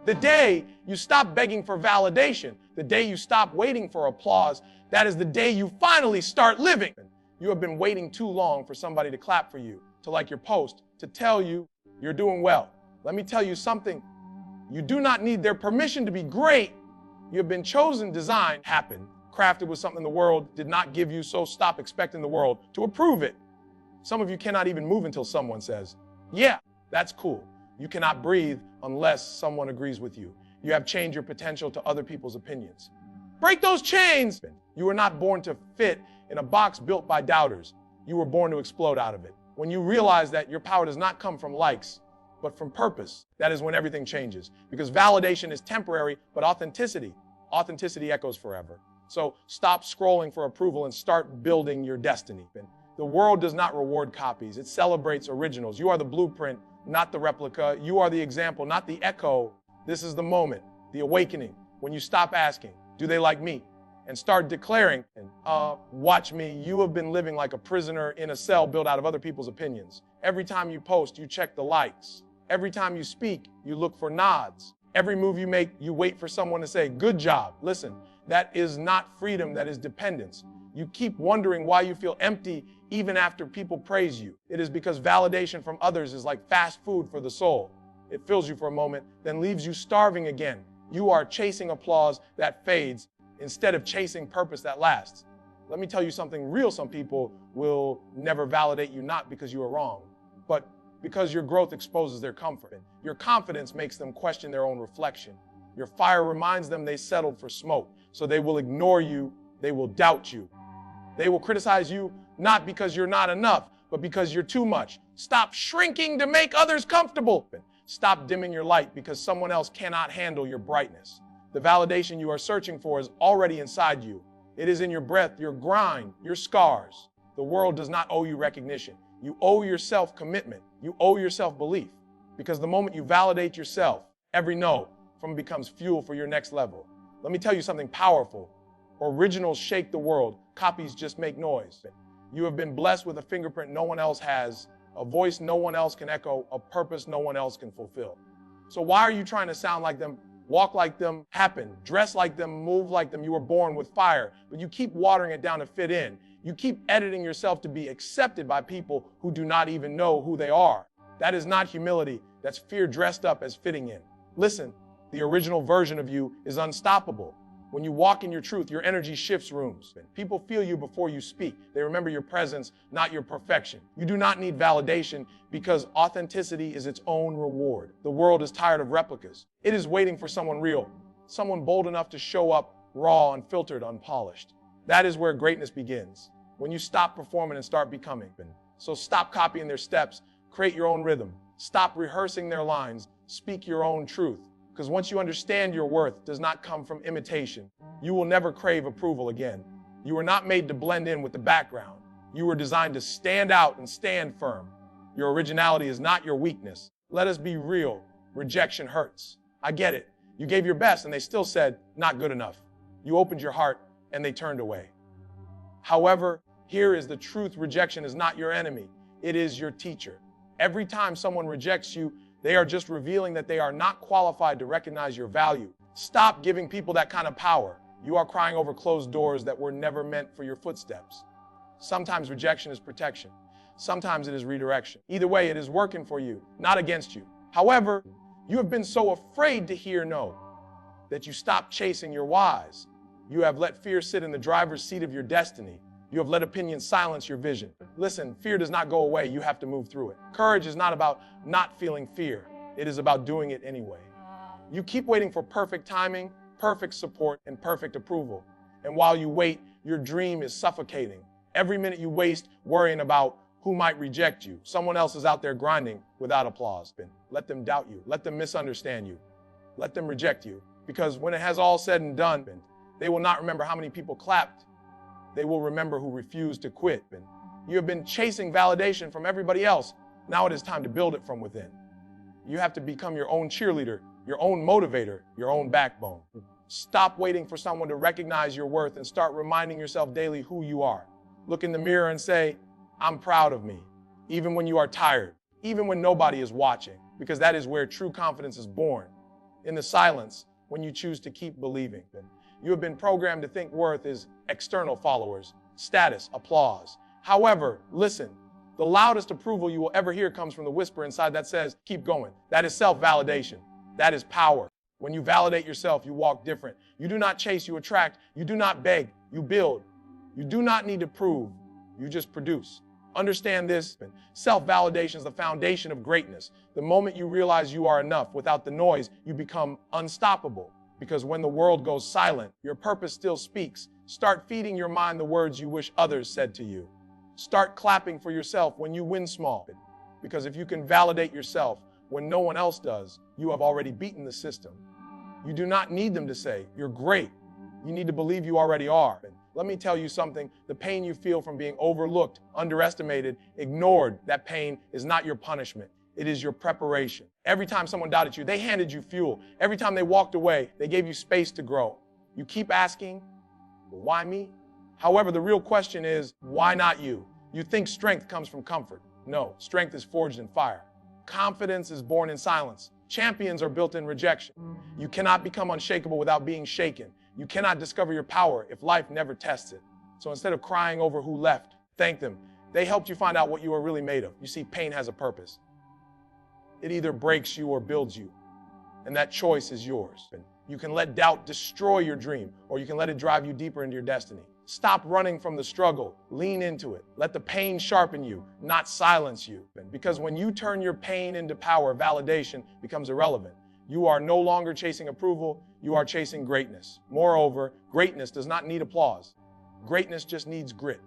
The day you stop begging for validation, the day you stop waiting for applause, that is the day you finally start living. You have been waiting too long for somebody to clap for you, to like your post, to tell you you're doing well. Let me tell you something. You do not need their permission to be great. You have been chosen, designed, happened, crafted with something the world did not give you, so stop expecting the world to approve it. Some of you cannot even move until someone says, yeah, that's cool. You cannot breathe unless someone agrees with you. You have changed your potential to other people's opinions. Break those chains. You were not born to fit in a box built by doubters. You were born to explode out of it. When you realize that your power does not come from likes, but from purpose, that is when everything changes. Because validation is temporary, but authenticity echoes forever. So stop scrolling for approval and start building your destiny. The world does not reward copies. It celebrates originals. You are the blueprint, not the replica. You are the example, not the echo. This is the moment, the awakening, when you stop asking, do they like me? And start declaring, watch me. You have been living like a prisoner in a cell built out of other people's opinions. Every time you post, you check the likes. Every time you speak, you look for nods. Every move you make, you wait for someone to say, good job. Listen, that is not freedom, that is dependence. You keep wondering why you feel empty even after people praise you. It is because validation from others is like fast food for the soul. It fills you for a moment, then leaves you starving again. You are chasing applause that fades instead of chasing purpose that lasts. Let me tell you something real. Some people will never validate you, not because you are wrong, but because your growth exposes their comfort. Your confidence makes them question their own reflection. Your fire reminds them they settled for smoke. So they will ignore you, they will doubt you. They will criticize you not because you're not enough, but because you're too much. Stop shrinking to make others comfortable. Stop dimming your light because someone else cannot handle your brightness. The validation you are searching for is already inside you. It is in your breath, your grind, your scars. The world does not owe you recognition. You owe yourself commitment. You owe yourself belief. Because the moment you validate yourself, every no from becomes fuel for your next level. Let me tell you something powerful. Originals shake the world. Copies just make noise. You have been blessed with a fingerprint no one else has, a voice no one else can echo, a purpose no one else can fulfill. So why are you trying to sound like them, walk like them, happen, dress like them, move like them? You were born with fire, but you keep watering it down to fit in. You keep editing yourself to be accepted by people who do not even know who they are. That is not humility. That's fear dressed up as fitting in. Listen, the original version of you is unstoppable. When you walk in your truth, your energy shifts rooms. People feel you before you speak. They remember your presence, not your perfection. You do not need validation because authenticity is its own reward. The world is tired of replicas. It is waiting for someone real, someone bold enough to show up raw, unfiltered, unpolished. That is where greatness begins, when you stop performing and start becoming. So stop copying their steps, create your own rhythm. Stop rehearsing their lines, speak your own truth. Because once you understand your worth does not come from imitation, you will never crave approval again. You were not made to blend in with the background. You were designed to stand out and stand firm. Your originality is not your weakness. Let us be real. Rejection hurts. I get it. You gave your best and they still said, not good enough. You opened your heart and they turned away. However, here is the truth. Rejection is not your enemy. It is your teacher. Every time someone rejects you, they are just revealing that they are not qualified to recognize your value. Stop giving people that kind of power. You are crying over closed doors that were never meant for your footsteps. Sometimes rejection is protection. Sometimes it is redirection. Either way, it is working for you, not against you. However, you have been so afraid to hear no that you stopped chasing your whys. You have let fear sit in the driver's seat of your destiny. You have let opinion silence your vision. Listen, fear does not go away. You have to move through it. Courage is not about not feeling fear. It is about doing it anyway. You keep waiting for perfect timing, perfect support, and perfect approval. And while you wait, your dream is suffocating. Every minute you waste worrying about who might reject you. Someone else is out there grinding without applause. Let them doubt you. Let them misunderstand you. Let them reject you. Because when it has all said and done, they will not remember how many people clapped. They will remember who refused to quit. You have been chasing validation from everybody else. Now it is time to build it from within. You have to become your own cheerleader, your own motivator, your own backbone. Stop waiting for someone to recognize your worth and start reminding yourself daily who you are. Look in the mirror and say, I'm proud of me, even when you are tired, even when nobody is watching, because that is where true confidence is born, in the silence when you choose to keep believing. You have been programmed to think worth is external followers, status, applause. However, listen, the loudest approval you will ever hear comes from the whisper inside that says, keep going. That is self-validation. That is power. When you validate yourself, you walk different. You do not chase, you attract. You do not beg, you build. You do not need to prove, you just produce. Understand this, self-validation is the foundation of greatness. The moment you realize you are enough without the noise, you become unstoppable. Because when the world goes silent, your purpose still speaks. Start feeding your mind the words you wish others said to you. Start clapping for yourself when you win small. Because if you can validate yourself when no one else does, you have already beaten the system. You do not need them to say, you're great. You need to believe you already are. Let me tell you something, the pain you feel from being overlooked, underestimated, ignored, that pain is not your punishment. It is your preparation. Every time someone doubted you, they handed you fuel. Every time they walked away, they gave you space to grow. You keep asking, well, why me? However, the real question is, why not you? You think strength comes from comfort. No, strength is forged in fire. Confidence is born in silence. Champions are built in rejection. You cannot become unshakable without being shaken. You cannot discover your power if life never tests it. So instead of crying over who left, thank them. They helped you find out what you are really made of. You see, pain has a purpose. It either breaks you or builds you. And that choice is yours. You can let doubt destroy your dream, or you can let it drive you deeper into your destiny. Stop running from the struggle. Lean into it. Let the pain sharpen you, not silence you. Because when you turn your pain into power, validation becomes irrelevant. You are no longer chasing approval, you are chasing greatness. Moreover, greatness does not need applause. Greatness just needs grit.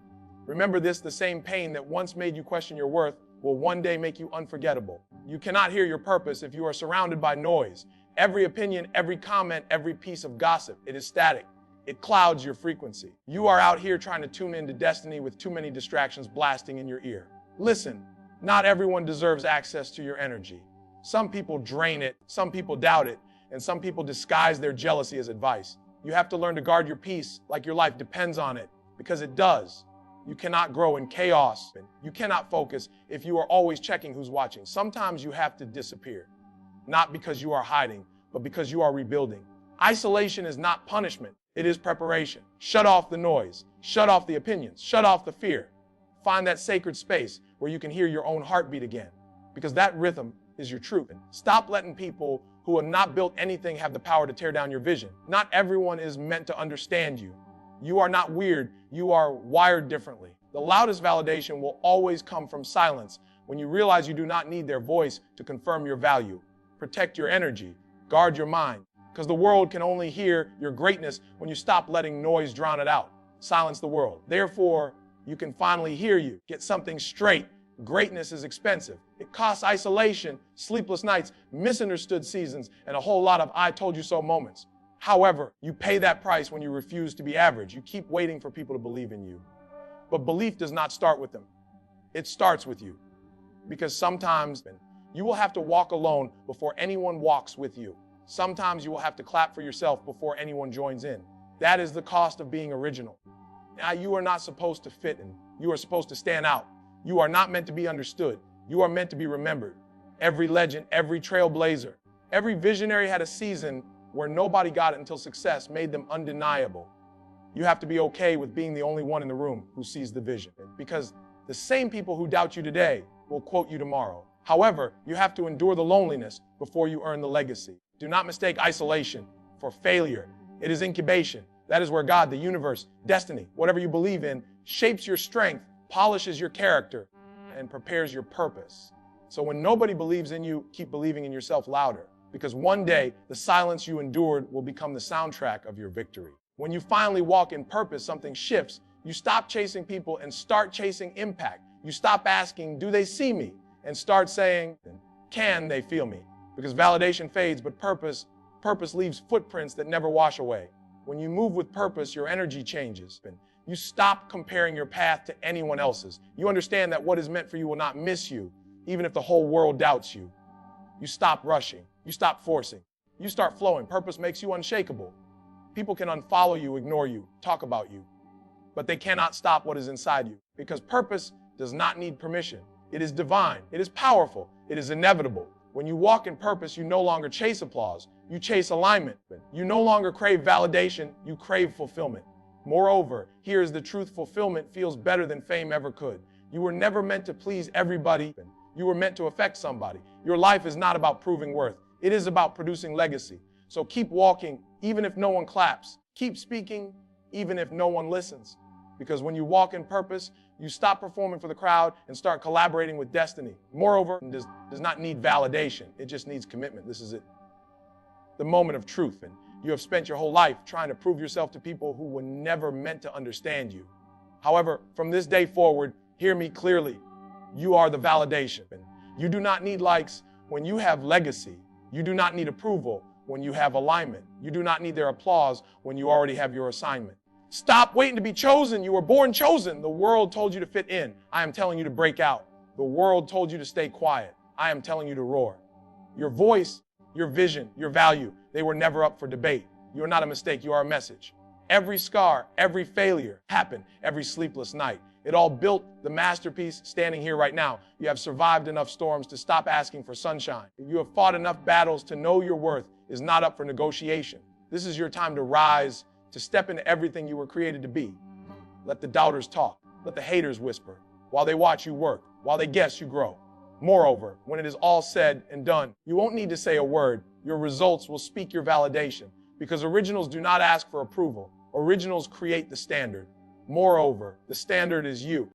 Remember this, the same pain that once made you question your worth will one day make you unforgettable. You cannot hear your purpose if you are surrounded by noise. Every opinion, every comment, every piece of gossip, it is static. It clouds your frequency. You are out here trying to tune into destiny with too many distractions blasting in your ear. Listen, not everyone deserves access to your energy. Some people drain it, some people doubt it, and some people disguise their jealousy as advice. You have to learn to guard your peace like your life depends on it, because it does. You cannot grow in chaos. You cannot focus if you are always checking who's watching. Sometimes you have to disappear, not because you are hiding, but because you are rebuilding. Isolation is not punishment, it is preparation. Shut off the noise, shut off the opinions, shut off the fear. Find that sacred space where you can hear your own heartbeat again, because that rhythm is your truth. Stop letting people who have not built anything have the power to tear down your vision. Not everyone is meant to understand you. You are not weird, you are wired differently. The loudest validation will always come from silence when you realize you do not need their voice to confirm your value. Protect your energy, guard your mind, because the world can only hear your greatness when you stop letting noise drown it out. Silence the world. Therefore, you can finally hear you. Get something straight. Greatness is expensive. It costs isolation, sleepless nights, misunderstood seasons, and a whole lot of I told you so moments. However, you pay that price when you refuse to be average. You keep waiting for people to believe in you. But belief does not start with them. It starts with you. Because sometimes you will have to walk alone before anyone walks with you. Sometimes you will have to clap for yourself before anyone joins in. That is the cost of being original. Now, you are not supposed to fit in. You are supposed to stand out. You are not meant to be understood. You are meant to be remembered. Every legend, every trailblazer, every visionary had a season where nobody got it until success made them undeniable. You have to be okay with being the only one in the room who sees the vision, because the same people who doubt you today will quote you tomorrow. However, you have to endure the loneliness before you earn the legacy. Do not mistake isolation for failure. It is incubation. That is where God, the universe, destiny, whatever you believe in, shapes your strength, polishes your character, and prepares your purpose. So when nobody believes in you, keep believing in yourself louder, because one day the silence you endured will become the soundtrack of your victory. When you finally walk in purpose, something shifts. You stop chasing people and start chasing impact. You stop asking, do they see me? And start saying, can they feel me? Because validation fades, but purpose leaves footprints that never wash away. When you move with purpose, your energy changes. You stop comparing your path to anyone else's. You understand that what is meant for you will not miss you, even if the whole world doubts you. You stop rushing. You stop forcing. You start flowing. Purpose makes you unshakable. People can unfollow you, ignore you, talk about you, but they cannot stop what is inside you, because purpose does not need permission. It is divine. It is powerful. It is inevitable. When you walk in purpose, you no longer chase applause. you chase alignment. You no longer crave validation, you crave fulfillment. Moreover, here is the truth: fulfillment feels better than fame ever could. You were never meant to please everybody. You were meant to affect somebody. Your life is not about proving worth. It is about producing legacy. So keep walking, even if no one claps. Keep speaking, even if no one listens. Because when you walk in purpose, you stop performing for the crowd and start collaborating with destiny. Moreover, it does not need validation. It just needs commitment. This is it. The moment of truth. And you have spent your whole life trying to prove yourself to people who were never meant to understand you. However, from this day forward, hear me clearly. You are the validation. You do not need likes when you have legacy. You do not need approval when you have alignment. You do not need their applause when you already have your assignment. Stop waiting to be chosen. You were born chosen. The world told you to fit in. I am telling you to break out. The world told you to stay quiet. I am telling you to roar. Your voice, your vision, your value, they were never up for debate. You are not a mistake. You are a message. Every scar, every failure happened every sleepless night. It all built the masterpiece standing here right now. You have survived enough storms to stop asking for sunshine. You have fought enough battles to know your worth is not up for negotiation. This is your time to rise, to step into everything you were created to be. Let the doubters talk. Let the haters whisper. While they watch you work, while they guess you grow. Moreover, when it is all said and done, you won't need to say a word. Your results will speak your validation. Because originals do not ask for approval. Originals create the standard. Moreover, the standard is you.